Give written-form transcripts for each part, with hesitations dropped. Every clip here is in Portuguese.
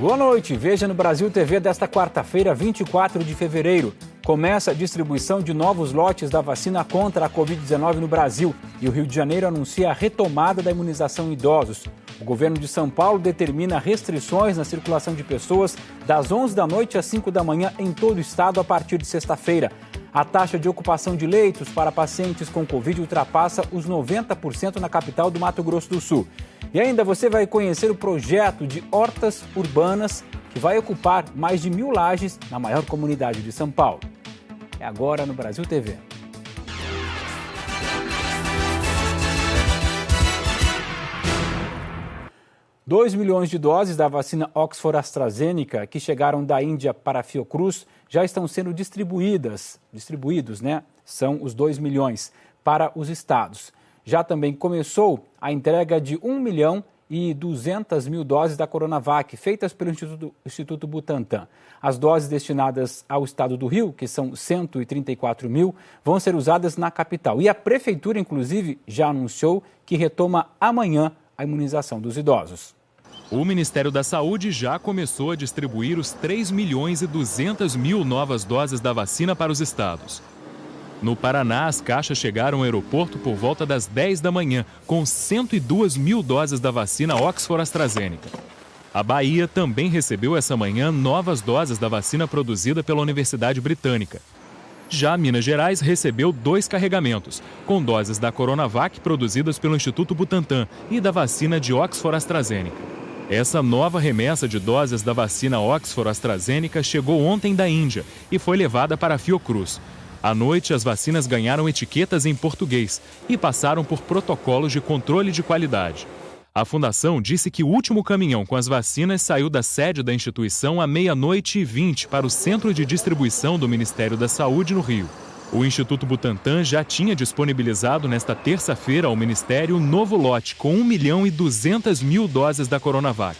Boa noite, veja no Brasil TV desta quarta-feira, 24 de fevereiro. Começa a distribuição de novos lotes da vacina contra a Covid-19 no Brasil e o Rio de Janeiro anuncia a retomada da imunização em idosos. O governo de São Paulo determina restrições na circulação de pessoas das 11 da noite às 5 da manhã em todo o estado a partir de sexta-feira. A taxa de ocupação de leitos para pacientes com Covid ultrapassa os 90% na capital do Mato Grosso do Sul. E ainda você vai conhecer o projeto de hortas urbanas que vai ocupar mais de 1.000 lajes na maior comunidade de São Paulo. É agora no Brasil TV. $2 milhões de doses da vacina Oxford AstraZeneca que chegaram da Índia para a Fiocruz já estão sendo distribuídos, São os 2 milhões para os estados. Já também começou a entrega de 1.200.000 doses da Coronavac, feitas pelo Instituto Butantan. As doses destinadas ao estado do Rio, que são 134.000, vão ser usadas na capital. E a prefeitura, inclusive, já anunciou que retoma amanhã a imunização dos idosos. O Ministério da Saúde já começou a distribuir os 3.200.000 novas doses da vacina para os estados. No Paraná, as caixas chegaram ao aeroporto por volta das 10 da manhã, com 102.000 doses da vacina Oxford AstraZeneca. A Bahia também recebeu essa manhã novas doses da vacina produzida pela Universidade Britânica. Já Minas Gerais recebeu 2 carregamentos, com doses da Coronavac produzidas pelo Instituto Butantan e da vacina de Oxford AstraZeneca. Essa nova remessa de doses da vacina Oxford AstraZeneca chegou ontem da Índia e foi levada para a Fiocruz. À noite, as vacinas ganharam etiquetas em português e passaram por protocolos de controle de qualidade. A fundação disse que o último caminhão com as vacinas saiu da sede da instituição à 00:20 para o centro de distribuição do Ministério da Saúde no Rio. O Instituto Butantan já tinha disponibilizado nesta terça-feira ao Ministério um novo lote com 1.200.000 doses da Coronavac.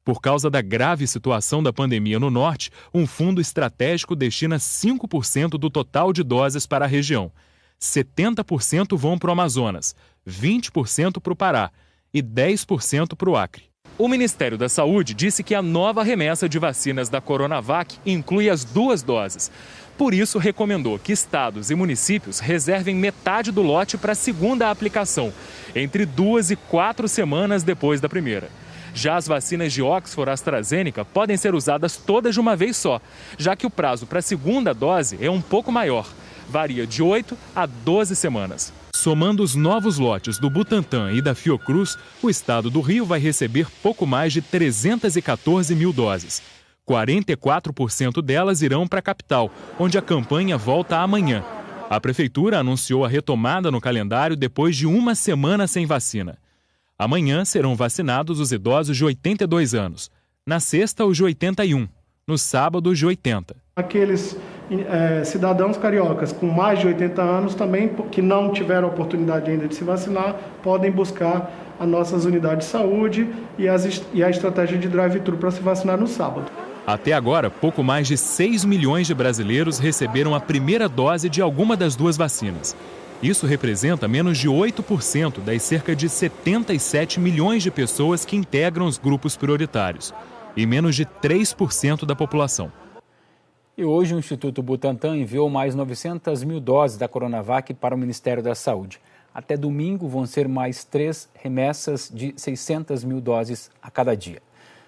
Por causa da grave situação da pandemia no norte, um fundo estratégico destina 5% do total de doses para a região. 70% vão para o Amazonas, 20% para o Pará e 10% para o Acre. O Ministério da Saúde disse que a nova remessa de vacinas da Coronavac inclui as 2 doses. Por isso, recomendou que estados e municípios reservem metade do lote para a segunda aplicação, entre 2 e 4 semanas depois da primeira. Já as vacinas de Oxford AstraZeneca podem ser usadas todas de uma vez só, já que o prazo para a segunda dose é um pouco maior, varia de 8 a 12 semanas. Somando os novos lotes do Butantan e da Fiocruz, o estado do Rio vai receber pouco mais de 314.000 doses. 44% delas irão para a capital, onde a campanha volta amanhã. A prefeitura anunciou a retomada no calendário depois de uma semana sem vacina. Amanhã serão vacinados os idosos de 82 anos. Na sexta, os de 81. No sábado, os de 80. Aqueles cidadãos cariocas com mais de 80 anos também, que não tiveram oportunidade ainda de se vacinar, podem buscar as nossas unidades de saúde e a estratégia de drive-thru para se vacinar no sábado. Até agora, pouco mais de 6 milhões de brasileiros receberam a primeira dose de alguma das 2 vacinas. Isso representa menos de 8% das cerca de 77 milhões de pessoas que integram os grupos prioritários e menos de 3% da população. E hoje o Instituto Butantan enviou mais 900.000 doses da Coronavac para o Ministério da Saúde. Até domingo vão ser mais 3 remessas de 600.000 doses a cada dia.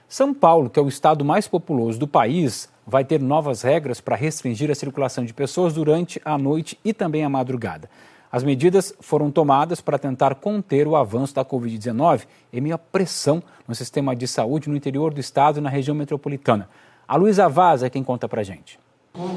São Paulo, que é o estado mais populoso do país, vai ter novas regras para restringir a circulação de pessoas durante a noite e também a madrugada. As medidas foram tomadas para tentar conter o avanço da Covid-19 em meio à pressão no sistema de saúde no interior do estado e na região metropolitana. A Luísa Vaz é quem conta para a gente.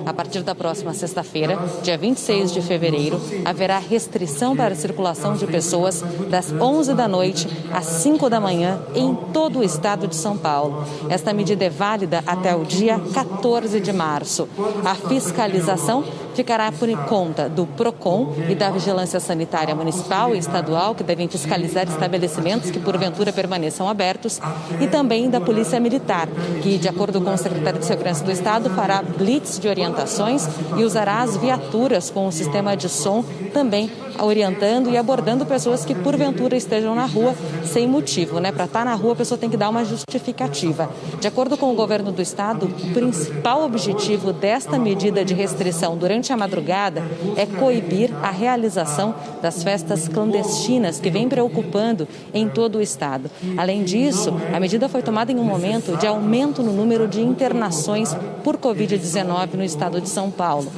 A partir da próxima sexta-feira, dia 26 de fevereiro, haverá restrição para a circulação de pessoas das 11 da noite às 5 da manhã em todo o estado de São Paulo. Esta medida é válida até o dia 14 de março. A fiscalização ficará por conta do PROCON e da Vigilância Sanitária Municipal e Estadual, que devem fiscalizar estabelecimentos que porventura permaneçam abertos, e também da Polícia Militar, que, de acordo com o secretário de Segurança do Estado, fará blitz de orientações e usará as viaturas com o sistema de som também orientando e abordando pessoas que porventura estejam na rua sem motivo, né? Para estar na rua a pessoa tem que dar uma justificativa. De acordo com o governo do estado, o principal objetivo desta medida de restrição durante a madrugada é coibir a realização das festas clandestinas que vem preocupando em todo o estado. Além disso, a medida foi tomada em um momento de aumento no número de internações por Covid-19 no estado de São Paulo.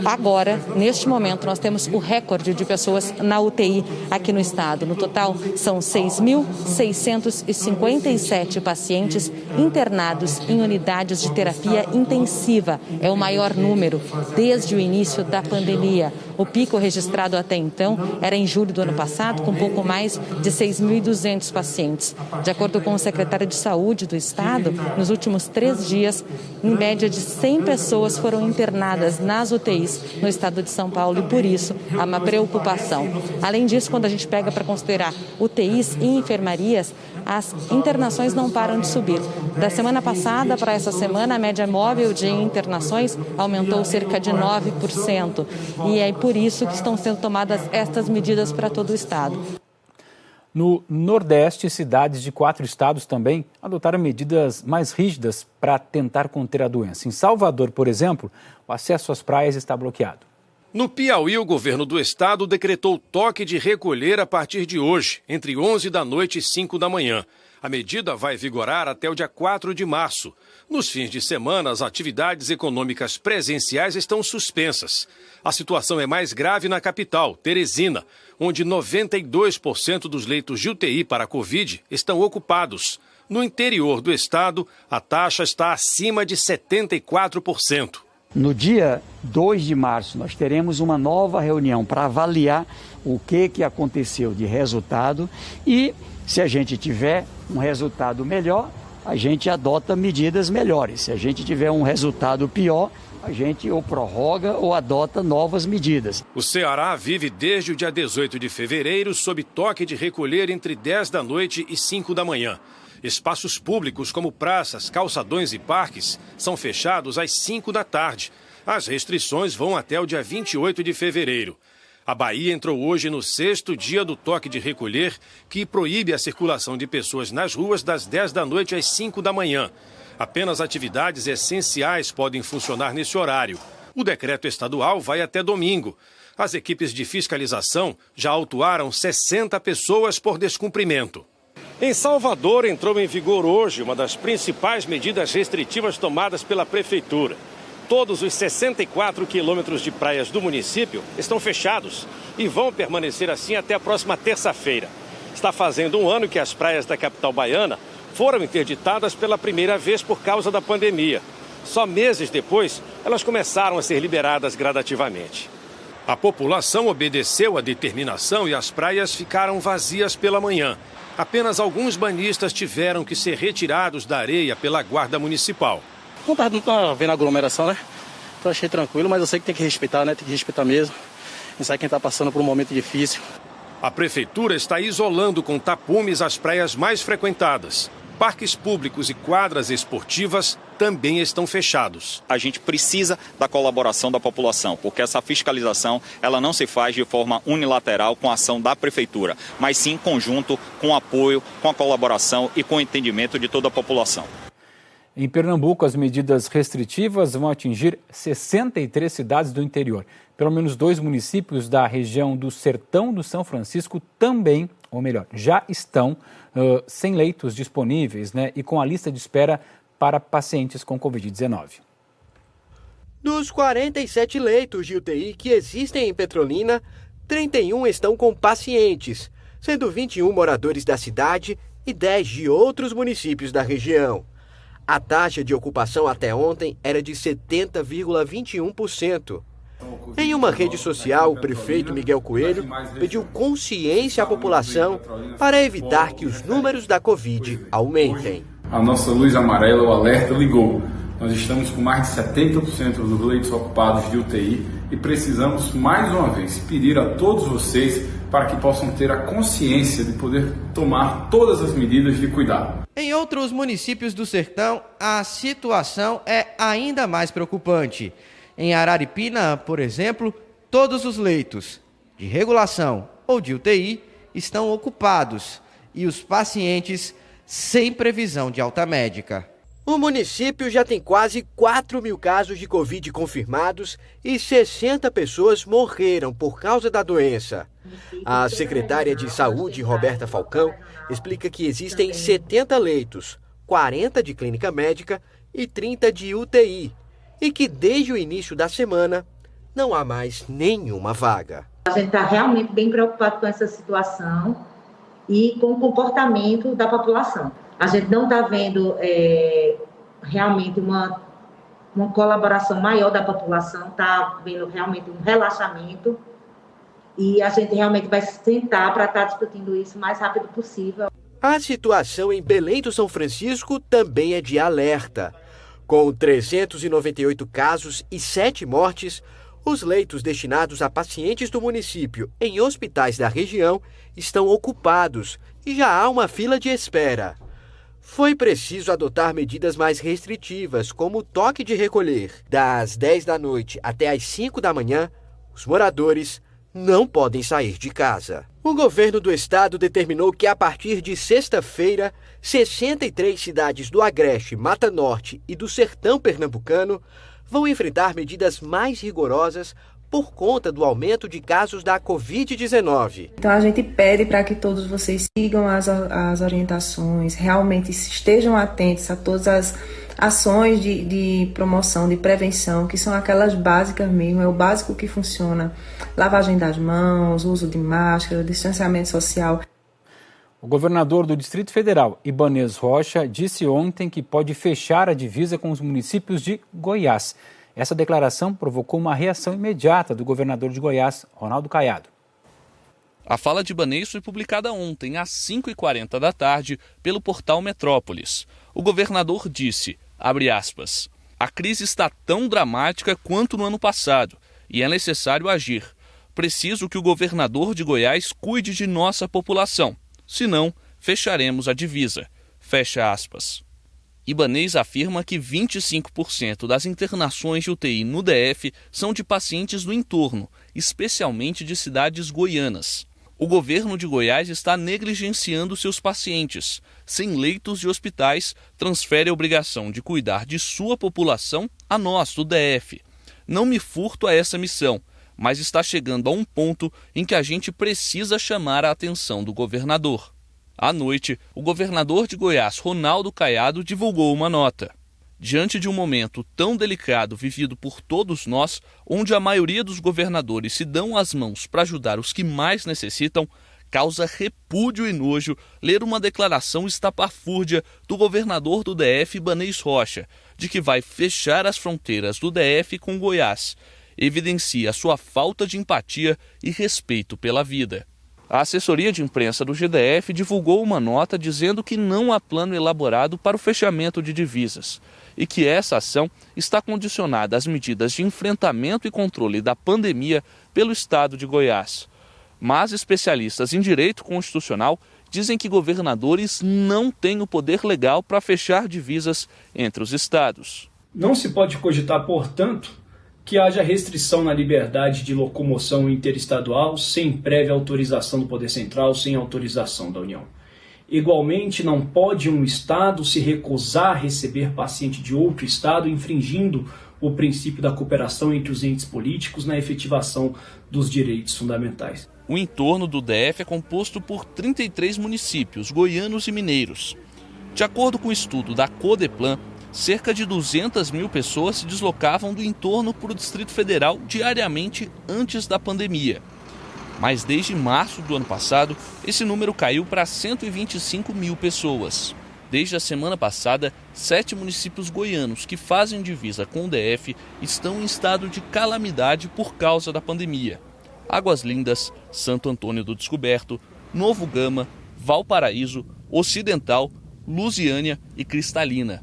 Agora, neste momento, nós temos o recorde de pessoas na UTI aqui no estado. No total, são 6.657 pacientes internados em unidades de terapia intensiva. É o maior número desde o início da pandemia. O pico registrado até então era em julho do ano passado, com pouco mais de 6.200 pacientes. De acordo com o secretário de Saúde do estado, nos últimos 3 dias, em média de 100 pessoas foram internadas nas UTIs no estado de São Paulo e, por isso, há uma preocupação. Além disso, quando a gente pega para considerar UTIs e enfermarias, as internações não param de subir. Da semana passada para essa semana, a média móvel de internações aumentou cerca de 9%. E é por isso que estão sendo tomadas estas medidas para todo o estado. No Nordeste, cidades de 4 estados também adotaram medidas mais rígidas para tentar conter a doença. Em Salvador, por exemplo, o acesso às praias está bloqueado. No Piauí, o governo do estado decretou toque de recolher a partir de hoje, entre 11 da noite e 5 da manhã. A medida vai vigorar até o dia 4 de março. Nos fins de semana, as atividades econômicas presenciais estão suspensas. A situação é mais grave na capital, Teresina, onde 92% dos leitos de UTI para a Covid estão ocupados. No interior do estado, a taxa está acima de 74%. No dia 2 de março, nós teremos uma nova reunião para avaliar o que aconteceu de resultado e, se a gente tiver um resultado melhor, a gente adota medidas melhores. Se a gente tiver um resultado pior, a gente ou prorroga ou adota novas medidas. O Ceará vive desde o dia 18 de fevereiro sob toque de recolher entre 10 da noite e 5 da manhã. Espaços públicos como praças, calçadões e parques são fechados às 5 da tarde. As restrições vão até o dia 28 de fevereiro. A Bahia entrou hoje no 6º dia do toque de recolher, que proíbe a circulação de pessoas nas ruas das 10 da noite às 5 da manhã. Apenas atividades essenciais podem funcionar nesse horário. O decreto estadual vai até domingo. As equipes de fiscalização já autuaram 60 pessoas por descumprimento. Em Salvador, entrou em vigor hoje uma das principais medidas restritivas tomadas pela prefeitura. Todos os 64 quilômetros de praias do município estão fechados e vão permanecer assim até a próxima terça-feira. Está fazendo um ano que as praias da capital baiana foram interditadas pela primeira vez por causa da pandemia. Só meses depois, elas começaram a ser liberadas gradativamente. A população obedeceu à determinação e as praias ficaram vazias pela manhã. Apenas alguns banhistas tiveram que ser retirados da areia pela guarda municipal. Não tá vendo aglomeração, né? Então achei tranquilo, mas eu sei que tem que respeitar, né? Tem que respeitar mesmo. A gente sabe quem está passando por um momento difícil. A prefeitura está isolando com tapumes as praias mais frequentadas. Parques públicos e quadras esportivas também estão fechados. A gente precisa da colaboração da população, porque essa fiscalização ela não se faz de forma unilateral com a ação da prefeitura, mas sim em conjunto, com apoio, com a colaboração e com o entendimento de toda a população. Em Pernambuco, as medidas restritivas vão atingir 63 cidades do interior. Pelo menos 2 municípios da região do Sertão do São Francisco também, ou melhor, já estão sem leitos disponíveis, né, e com a lista de espera para pacientes com Covid-19. Dos 47 leitos de UTI que existem em Petrolina, 31 estão com pacientes, sendo 21 moradores da cidade e 10 de outros municípios da região. A taxa de ocupação até ontem era de 70,21%. Em uma rede social, o prefeito Miguel Coelho pediu consciência à população para evitar que os números da Covid aumentem. A nossa luz amarela, o alerta, ligou. Nós estamos com mais de 70% dos leitos ocupados de UTI e precisamos, mais uma vez, pedir a todos vocês para que possam ter a consciência de poder tomar todas as medidas de cuidado. Em outros municípios do Sertão, a situação é ainda mais preocupante. Em Araripina, por exemplo, todos os leitos de regulação ou de UTI estão ocupados e os pacientes sem previsão de alta médica. O município já tem quase 4 mil casos de Covid confirmados e 60 pessoas morreram por causa da doença. A secretária de Saúde, Roberta Falcão, explica que existem 70 leitos, 40 de clínica médica e 30 de UTI, e que desde o início da semana não há mais nenhuma vaga. A gente está realmente bem preocupado com essa situação e com o comportamento da população. A gente não está vendo realmente uma colaboração maior da população, está vendo realmente um relaxamento e a gente realmente vai sentar para estar discutindo isso o mais rápido possível. A situação em Belém do São Francisco também é de alerta. Com 398 casos e 7 mortes, os leitos destinados a pacientes do município em hospitais da região estão ocupados e já há uma fila de espera. Foi preciso adotar medidas mais restritivas, como o toque de recolher. Das 10 da noite até as 5 da manhã, os moradores não podem sair de casa. O governo do estado determinou que a partir de sexta-feira, 63 cidades do Agreste, Mata Norte e do Sertão Pernambucano vão enfrentar medidas mais rigorosas por conta do aumento de casos da Covid-19. Então a gente pede para que todos vocês sigam as orientações, realmente estejam atentos a todas as ações de promoção, de prevenção, que são aquelas básicas mesmo, é o básico que funciona. Lavagem das mãos, uso de máscara, distanciamento social. O governador do Distrito Federal, Ibanez Rocha, disse ontem que pode fechar a divisa com os municípios de Goiás. Essa declaração provocou uma reação imediata do governador de Goiás, Ronaldo Caiado. A fala de Ibanez foi publicada ontem, às 5h40 da tarde, pelo portal Metrópolis. O governador disse, abre aspas, a crise está tão dramática quanto no ano passado e é necessário agir. Preciso que o governador de Goiás cuide de nossa população, senão fecharemos a divisa. Fecha aspas. Ibanez afirma que 25% das internações de UTI no DF são de pacientes do entorno, especialmente de cidades goianas. O governo de Goiás está negligenciando seus pacientes. Sem leitos de hospitais, transfere a obrigação de cuidar de sua população a nós, do DF. Não me furto a essa missão, mas está chegando a um ponto em que a gente precisa chamar a atenção do governador. À noite, o governador de Goiás, Ronaldo Caiado, divulgou uma nota. Diante de um momento tão delicado vivido por todos nós, onde a maioria dos governadores se dão as mãos para ajudar os que mais necessitam, causa repúdio e nojo ler uma declaração estapafúrdia do governador do DF, Ibanez Rocha, de que vai fechar as fronteiras do DF com Goiás. Evidencia sua falta de empatia e respeito pela vida. A assessoria de imprensa do GDF divulgou uma nota dizendo que não há plano elaborado para o fechamento de divisas e que essa ação está condicionada às medidas de enfrentamento e controle da pandemia pelo estado de Goiás. Mas especialistas em direito constitucional dizem que governadores não têm o poder legal para fechar divisas entre os estados. Não se pode cogitar, portanto, que haja restrição na liberdade de locomoção interestadual sem prévia autorização do Poder Central, sem autorização da União. Igualmente, não pode um Estado se recusar a receber paciente de outro Estado, infringindo o princípio da cooperação entre os entes políticos na efetivação dos direitos fundamentais. O entorno do DF é composto por 33 municípios, goianos e mineiros. De acordo com o estudo da Codeplan, cerca de 200 mil pessoas se deslocavam do entorno para o Distrito Federal diariamente antes da pandemia. Mas desde março do ano passado, esse número caiu para 125 mil pessoas. Desde a semana passada, 7 municípios goianos que fazem divisa com o DF estão em estado de calamidade por causa da pandemia. Águas Lindas, Santo Antônio do Descoberto, Novo Gama, Valparaíso, Ocidental, Lusiânia e Cristalina.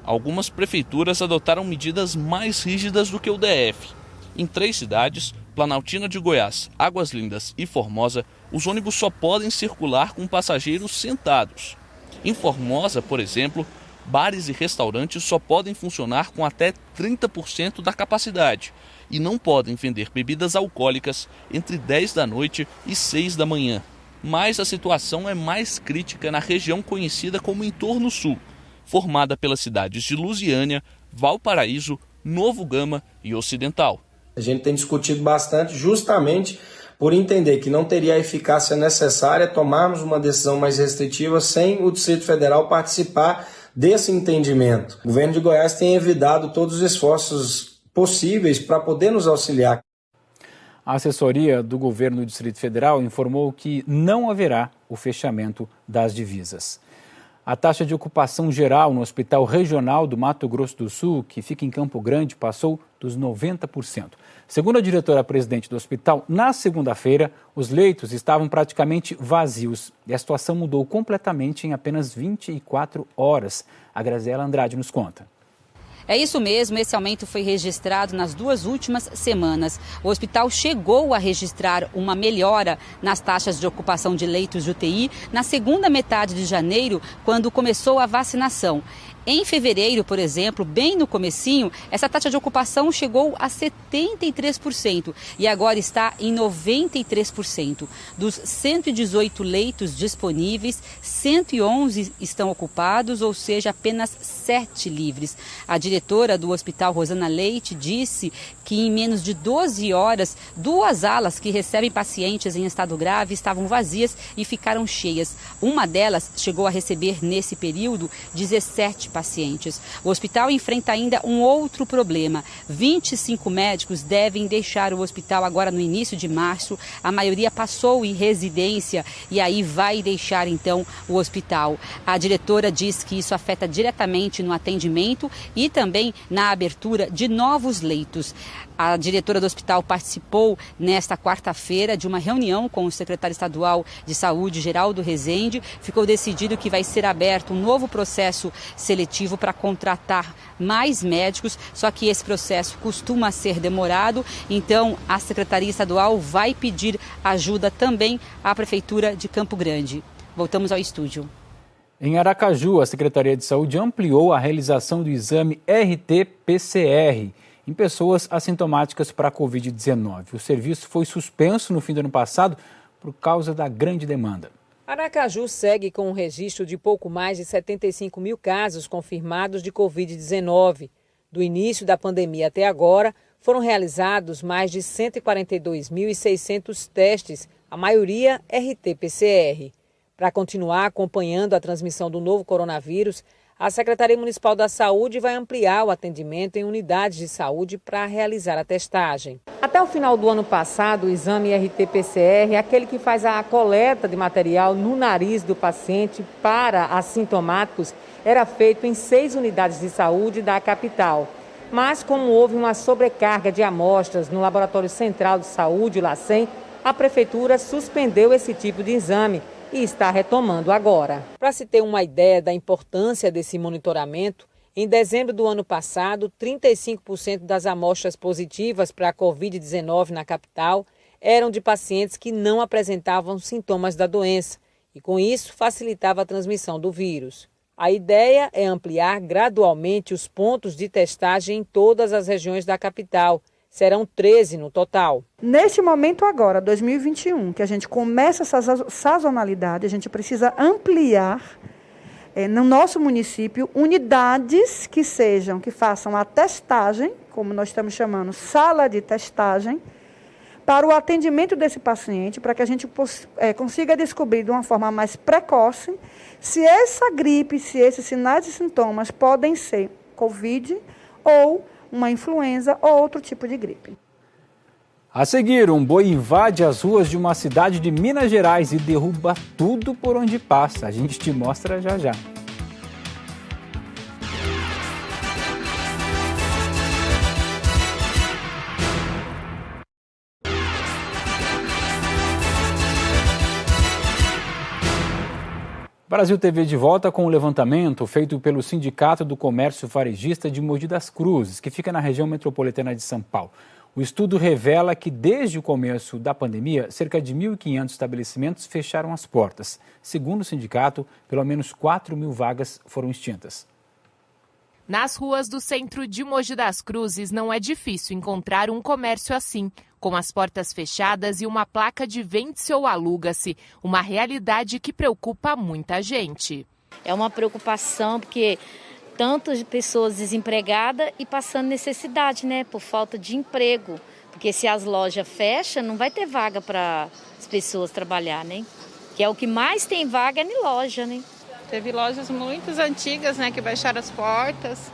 Algumas prefeituras adotaram medidas mais rígidas do que o DF. Em 3 cidades, Planaltina de Goiás, Águas Lindas e Formosa, os ônibus só podem circular com passageiros sentados. Em Formosa, por exemplo, bares e restaurantes só podem funcionar com até 30% da capacidade e não podem vender bebidas alcoólicas entre 10 da noite e 6 da manhã. Mas a situação é mais crítica na região conhecida como Entorno Sul, formada pelas cidades de Lusiânia, Valparaíso, Novo Gama e Ocidental. A gente tem discutido bastante justamente por entender que não teria a eficácia necessária tomarmos uma decisão mais restritiva sem o Distrito Federal participar desse entendimento. O governo de Goiás tem evitado todos os esforços possíveis para poder nos auxiliar. A assessoria do governo do Distrito Federal informou que não haverá o fechamento das divisas. A taxa de ocupação geral no Hospital Regional do Mato Grosso do Sul, que fica em Campo Grande, passou dos 90%. Segundo a diretora-presidente do hospital, na segunda-feira, os leitos estavam praticamente vazios e a situação mudou completamente em apenas 24 horas. A Graziela Andrade nos conta. É isso mesmo, esse aumento foi registrado nas 2 últimas semanas. O hospital chegou a registrar uma melhora nas taxas de ocupação de leitos de UTI na segunda metade de janeiro, quando começou a vacinação. Em fevereiro, por exemplo, bem no comecinho, essa taxa de ocupação chegou a 73% e agora está em 93%. Dos 118 leitos disponíveis, 111 estão ocupados, ou seja, apenas 7 livres. A diretora do Hospital Rosana Leite disse que em menos de 12 horas, 2 alas que recebem pacientes em estado grave estavam vazias e ficaram cheias. Uma delas chegou a receber, nesse período, 17 pacientes. O hospital enfrenta ainda um outro problema. 25 médicos devem deixar o hospital agora no início de março. A maioria passou em residência e aí vai deixar então o hospital. A diretora diz que isso afeta diretamente no atendimento e também na abertura de novos leitos. A diretora do hospital participou nesta quarta-feira de uma reunião com o secretário estadual de saúde, Geraldo Rezende. Ficou decidido que vai ser aberto um novo processo seletivo para contratar mais médicos, só que esse processo costuma ser demorado, então a Secretaria Estadual vai pedir ajuda também à Prefeitura de Campo Grande. Voltamos ao estúdio. Em Aracaju, a Secretaria de Saúde ampliou a realização do exame RT-PCR em pessoas assintomáticas para a Covid-19. O serviço foi suspenso no fim do ano passado por causa da grande demanda. Aracaju segue com um registro de pouco mais de 75 mil casos confirmados de Covid-19. Do início da pandemia até agora, foram realizados mais de 142.600 testes, a maioria RT-PCR. Para continuar acompanhando a transmissão do novo coronavírus, a Secretaria Municipal da Saúde vai ampliar o atendimento em unidades de saúde para realizar a testagem. Até o final do ano passado, o exame RT-PCR é aquele que faz a coleta de material no nariz do paciente para assintomáticos, era feito em 6 unidades de saúde da capital. Mas como houve uma sobrecarga de amostras no Laboratório Central de Saúde, o LACEN, a Prefeitura suspendeu esse tipo de exame e está retomando agora. Para se ter uma ideia da importância desse monitoramento, em dezembro do ano passado, 35% das amostras positivas para a Covid-19 na capital eram de pacientes que não apresentavam sintomas da doença e, com isso, facilitava a transmissão do vírus. A ideia é ampliar gradualmente os pontos de testagem em todas as regiões da capital. Serão 13 no total. Neste momento agora, 2021, que a gente começa essa sazonalidade, a gente precisa ampliar no nosso município unidades que façam a testagem, como nós estamos chamando, sala de testagem, para o atendimento desse paciente, para que a gente consiga descobrir de uma forma mais precoce se essa gripe, se esses sinais e sintomas podem ser Covid ou uma influenza ou outro tipo de gripe. A seguir, um boi invade as ruas de uma cidade de Minas Gerais e derruba tudo por onde passa. A gente te mostra já já. Brasil TV de volta com um levantamento feito pelo Sindicato do Comércio Varejista de Mogi das Cruzes, que fica na região metropolitana de São Paulo. O estudo revela que, desde o começo da pandemia, cerca de 1.500 estabelecimentos fecharam as portas. Segundo o sindicato, pelo menos 4.000 vagas foram extintas. Nas ruas do centro de Mogi das Cruzes não é difícil encontrar um comércio assim, com as portas fechadas e uma placa de vende-se ou aluga-se, uma realidade que preocupa muita gente. É uma preocupação porque tantas pessoas desempregadas e passando necessidade, né, por falta de emprego. Porque se as lojas fecham, não vai ter vaga para as pessoas trabalhar, né? Que é o que mais tem vaga em loja, né? Teve lojas muito antigas, né, que baixaram as portas.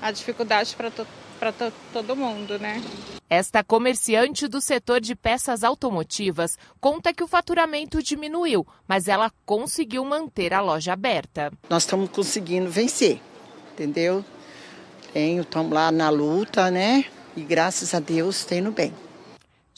A dificuldade para todo mundo, né? Esta comerciante do setor de peças automotivas conta que o faturamento diminuiu, mas ela conseguiu manter a loja aberta. Nós estamos conseguindo vencer, entendeu? Estamos lá na luta, né? E graças a Deus está indo bem.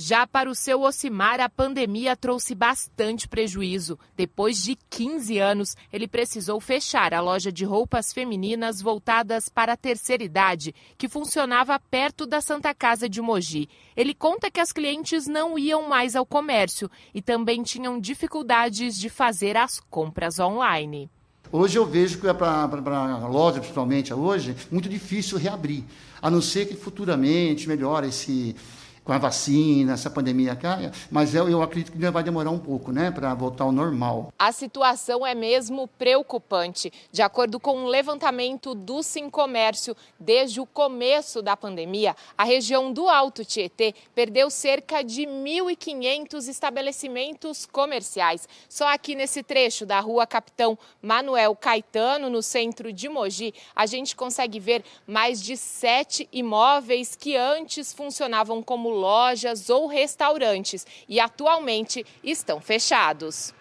Já para o seu Ocimar, a pandemia trouxe bastante prejuízo. Depois de 15 anos, ele precisou fechar a loja de roupas femininas voltadas para a terceira idade, que funcionava perto da Santa Casa de Mogi. Ele conta que as clientes não iam mais ao comércio e também tinham dificuldades de fazer as compras online. Hoje eu vejo que é para a loja, principalmente hoje, muito difícil reabrir, a não ser que futuramente melhore com a vacina, essa pandemia caia, mas eu acredito que ainda vai demorar um pouco, né, para voltar ao normal. A situação é mesmo preocupante. De acordo com um levantamento do Sincomércio, desde o começo da pandemia, a região do Alto Tietê perdeu cerca de 1.500 estabelecimentos comerciais. Só aqui nesse trecho da rua Capitão Manuel Caetano, no centro de Mogi, a gente consegue ver mais de 7 imóveis que antes funcionavam como lojas ou restaurantes e atualmente estão fechados.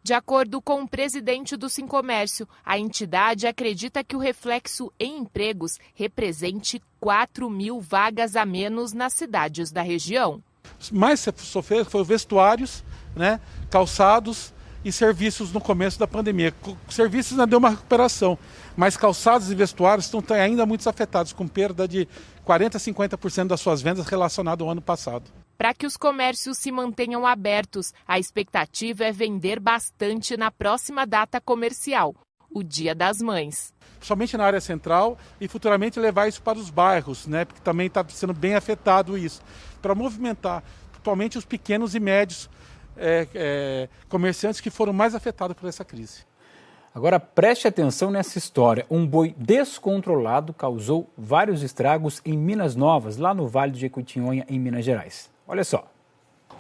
De acordo com o presidente do Sincomércio, a entidade acredita que o reflexo em empregos represente 4.000 vagas a menos nas cidades da região. Mais sofreu foi vestuários, né, calçados e serviços no começo da pandemia. Serviços ainda deu uma recuperação, mas calçados e vestuários estão ainda muito afetados, com perda de 40% a 50% das suas vendas relacionadas ao ano passado. Para que os comércios se mantenham abertos, a expectativa é vender bastante na próxima data comercial, o Dia das Mães. Somente na área central e futuramente levar isso para os bairros, né, porque também está sendo bem afetado isso, para movimentar principalmente os pequenos e médios comerciantes que foram mais afetados por essa crise. Agora preste atenção nessa história. Um boi descontrolado causou vários estragos em Minas Novas, lá no Vale de Jequitinhonha, em Minas Gerais. Olha só.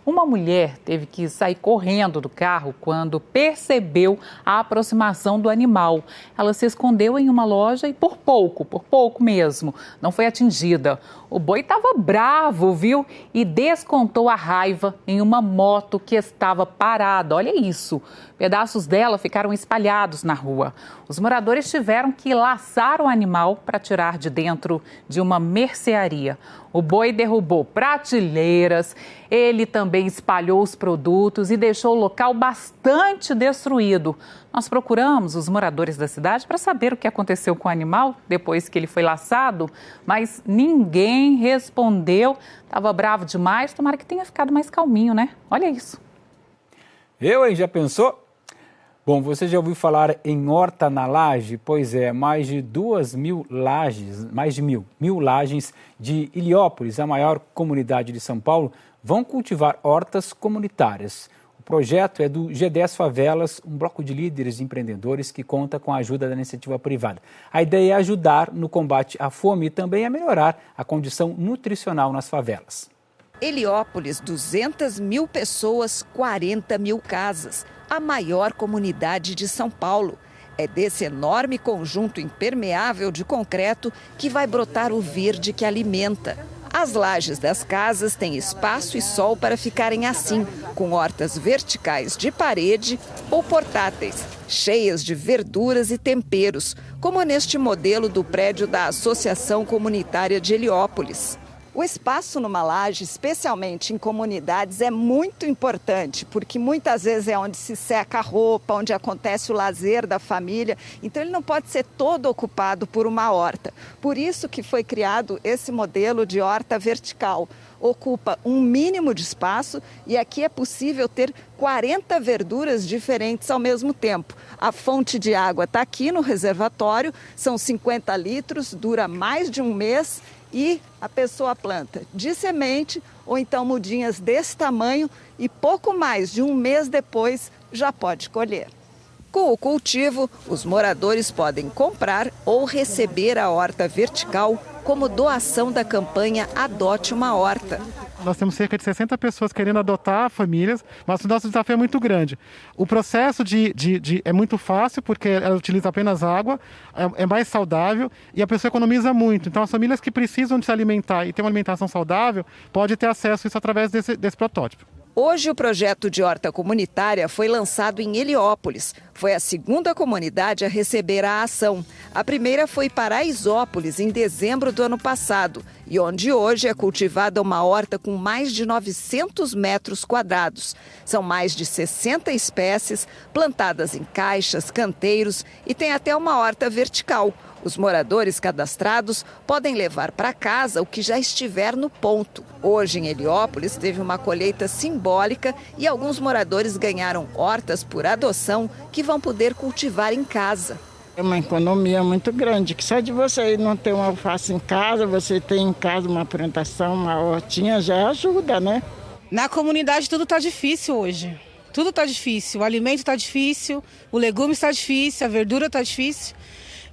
Uma mulher teve que sair correndo do carro quando percebeu a aproximação do animal. Ela se escondeu em uma loja e por pouco mesmo, não foi atingida. O boi estava bravo, viu? E descontou a raiva em uma moto que estava parada. Olha isso. Pedaços dela ficaram espalhados na rua. Os moradores tiveram que laçar o animal para tirar de dentro de uma mercearia. O boi derrubou prateleiras, ele também espalhou os produtos e deixou o local bastante destruído. Nós procuramos os moradores da cidade para saber o que aconteceu com o animal depois que ele foi laçado, mas ninguém respondeu. Estava bravo demais, tomara que tenha ficado mais calminho, né? Olha isso. Já pensou? Bom, você já ouviu falar em horta na laje? Pois é, mais de 2.000 lajes, mais de mil lajes de Heliópolis, a maior comunidade de São Paulo, vão cultivar hortas comunitárias. O projeto é do G10 Favelas, um bloco de líderes e empreendedores que conta com a ajuda da iniciativa privada. A ideia é ajudar no combate à fome e também a melhorar a condição nutricional nas favelas. Heliópolis, 200.000 pessoas, 40.000 casas. A maior comunidade de São Paulo. É desse enorme conjunto impermeável de concreto que vai brotar o verde que alimenta. As lajes das casas têm espaço e sol para ficarem assim, com hortas verticais de parede ou portáteis, cheias de verduras e temperos, como neste modelo do prédio da Associação Comunitária de Heliópolis. O espaço numa laje, especialmente em comunidades, é muito importante, porque muitas vezes é onde se seca a roupa, onde acontece o lazer da família. Então ele não pode ser todo ocupado por uma horta. Por isso que foi criado esse modelo de horta vertical. Ocupa um mínimo de espaço e aqui é possível ter 40 verduras diferentes ao mesmo tempo. A fonte de água está aqui no reservatório, são 50 litros, dura mais de um mês e a pessoa planta de semente ou então mudinhas desse tamanho e pouco mais de um mês depois já pode colher. Com o cultivo, os moradores podem comprar ou receber a horta vertical como doação da campanha Adote uma Horta. Nós temos cerca de 60 pessoas querendo adotar famílias, mas o nosso desafio é muito grande. O processo é muito fácil, porque ela utiliza apenas água, é mais saudável e a pessoa economiza muito. Então, as famílias que precisam de se alimentar e ter uma alimentação saudável, podem ter acesso a isso através desse protótipo. Hoje, o projeto de horta comunitária foi lançado em Heliópolis. Foi a segunda comunidade a receber a ação. A primeira foi Paraisópolis, em dezembro do ano passado, e onde hoje é cultivada uma horta com mais de 900 metros quadrados. São mais de 60 espécies, plantadas em caixas, canteiros e tem até uma horta vertical. Os moradores cadastrados podem levar para casa o que já estiver no ponto. Hoje, em Heliópolis, teve uma colheita simbólica e alguns moradores ganharam hortas por adoção que vão poder cultivar em casa. É uma economia muito grande, que só de você não ter uma alface em casa, você tem em casa uma plantação, uma hortinha, já ajuda, né? Na comunidade tudo está difícil hoje. Tudo está difícil. O alimento está difícil, o legume está difícil, a verdura está difícil.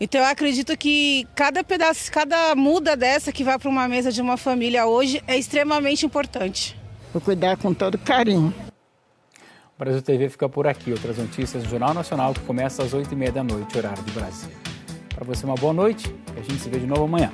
Então eu acredito que cada pedaço, cada muda dessa que vai para uma mesa de uma família hoje é extremamente importante. Vou cuidar com todo carinho. O Brasil TV fica por aqui. Outras notícias do Jornal Nacional, que começa às 8h30 da noite, horário de Brasília. Para você uma boa noite e a gente se vê de novo amanhã.